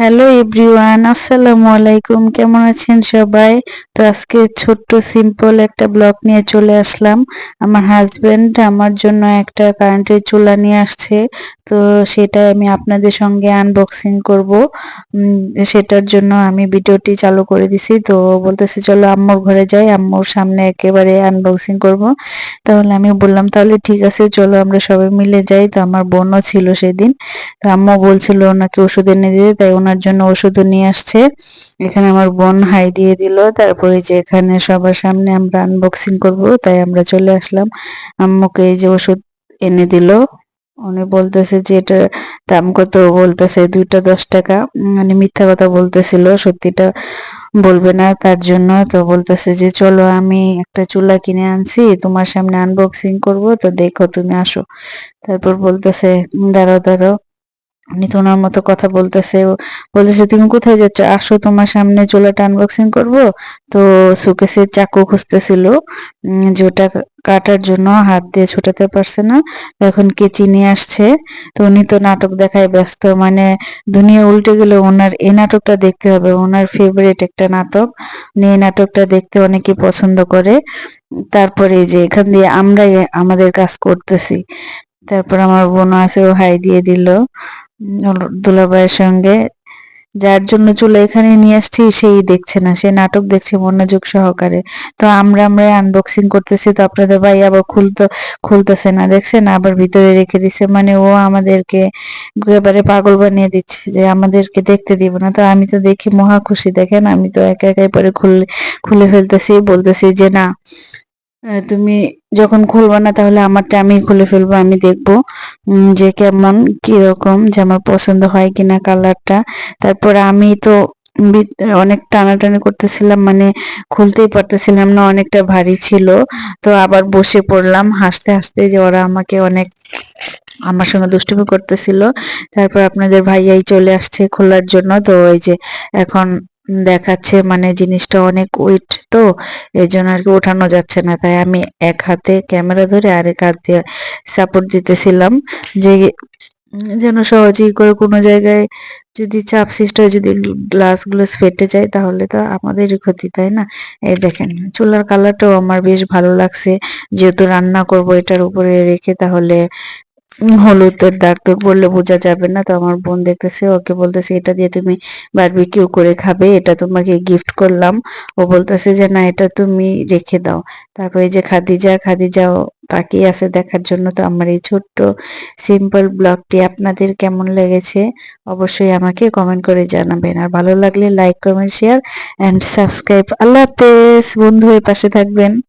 Hello everyone, আসসালামু আলাইকুম। কেমন আছেন সবাই? তো আজকে ছোট্ট সিম্পল একটা ব্লগ নিয়ে চলে আসলাম। আমার হাজবেন্ড আমার জন্য একটা কারেন্টের চুলা নিয়ে আসছে। তো সেটা আমি আপনাদের সঙ্গে আনবক্সিং করব। সেটার জন্য আমি ভিডিওটি চালু করে দিছি। তো বলতেছে চলো আম্মুর ঘরে যাই, আম্মুর সামনে একেবারে আনবক্সিং করব। তাহলে আমি বললাম তাহলে ঠিক আছে, চলো আমরা সবাই মিলে যাই। তো আমার বোনও ছিল সেদিন। তো আম্মু বলছিল ওনাকে ওষুধ এনে দিতে, তাই ওনার জন্য ওষুধও নিয়ে আসছে। এখানে আমার বোন হাই দিয়ে দিল। তারপরে যে এখানে সবার সামনে আমরা আনবক্সিং করব, তাই আমরা চলে আসলাম। আম্মুকে এই যে ওষুধ এনে দিল। উনি বলতেছে যে এটার দাম কত, বলতেছে দুইটা 10 টাকা। মানে মিথ্যা কথা বলতেছিল, সত্যিটা বলবে না তার জন্য। তো বলতেছে যে চলো আমি একটা চুলা কিনে আনছি, তোমার সামনে আনবক্সিং করব, তো দেখো তুমি আসো। তারপর বলতেছে দাঁড়াও দাঁড়াও, উনি তো ওনার মতো কথা বলতেছে। বলতেছে তুমি কোথায় যাচ্ছ, আসো তোমার সামনে চুলাটা আনবক্সিং করব। তো শোকেসের চাকু খুঁজতেছিল, যে ওটা কাটার জন্য হাত দিয়ে ছোটাতে পারছে না। তো এখন কেচি নিয়ে আসছে। তো উনি তো নাটক দেখায় ব্যস্ত, মানে দুনিয়া উল্টে গেলে ওনার এই নাটকটা দেখতে হবে। ওনার ফেভারিট একটা নাটক, উনি এই নাটকটা দেখতে অনেকে পছন্দ করে। তারপরে এই যে এখান দিয়ে আমরাই আমাদের কাজ করতেছি। তারপর আমার বোন আছে, ও হাই দিয়ে দিল দুলাভাইয়ের সঙ্গে। যার জন্য চুলা এখানে নিয়ে আসছি সেই দেখছে না, সে নাটক দেখছে মনোযোগ সহকারে। তো আমরা আনবক্সিং করতেছি, তো আপনাদের ভাই আবার খুলতেছে না, দেখছেন, আবার ভিতরে রেখে দিছে। মানে ও আমাদেরকে একেবারে পাগল বানিয়ে দিচ্ছে যে আমাদেরকে দেখতে দিব না। তো আমি তো দেখি মহা খুশি, দেখেন আমি তো একা একাই পরে খুলে ফেলতেছি, বলতেছি যে না, তুমি যখন খুলবা না তাহলে আমারটা আমি খুলে ফেলবো, আমি দেখবো যে কেমন কিরকম, যে আমার পছন্দ হয় কিনা কালারটা। তারপর আমি তো অনেক টানাটানি করতেছিলাম, মানে খুলতেই পারতেছিলাম না, অনেকটা ভারী ছিল। তো আবার বসে পড়লাম হাসতে হাসতে, যে ওরা আমাকে অনেক আমার সঙ্গে দুষ্টুমি করতেছিল। তারপর আপনাদের ভাইয়াই চলে আসছে খোলার জন্য। তো ওই যে এখন দেখাচ্ছে, মানে জিনিসটা অনেক ওয়েট, তো এই জন্য আর কি ওঠানো যাচ্ছে না। তাই আমি এক হাতে ক্যামেরা ধরে আরেক হাত দিয়ে সাপোর্ট দিতেছিলাম, যে যেন সহজেই করে কোনো জায়গায় যদি চাপ সৃষ্টি হয়, যদি গ্লাসগুলো ফেটে যায় তাহলে তো আমাদেরই ক্ষতি, তাই না? এই দেখেন চুলার কালারটাও আমার বেশ ভালো লাগছে, যেহেতু রান্না করব এটার উপরে রেখে, তাহলে হলুদের দাগ তো বললে বোঝা যাবে না। তো আমার বোন দেখতেছে, ওকে বলতেছে এটা দিয়ে তুমি বারবিকিউ করে খাবে, এটা তোমাকে গিফট করলাম। ও বলতেছে যে না, এটা তুমি রেখে দাও। তারপরে এই যে খাদিজাও তাকিয়ে আছে দেখার জন্য। তো আমার এই ছোট্ট সিম্পল ব্লগটি আপনাদের কেমন লেগেছে অবশ্যই আমাকে কমেন্ট করে জানাবেন। আর ভালো লাগলে like comment share and subscribe. আল্লাহ হাফেজ বন্ধু, হয়ে পাশে থাকবেন।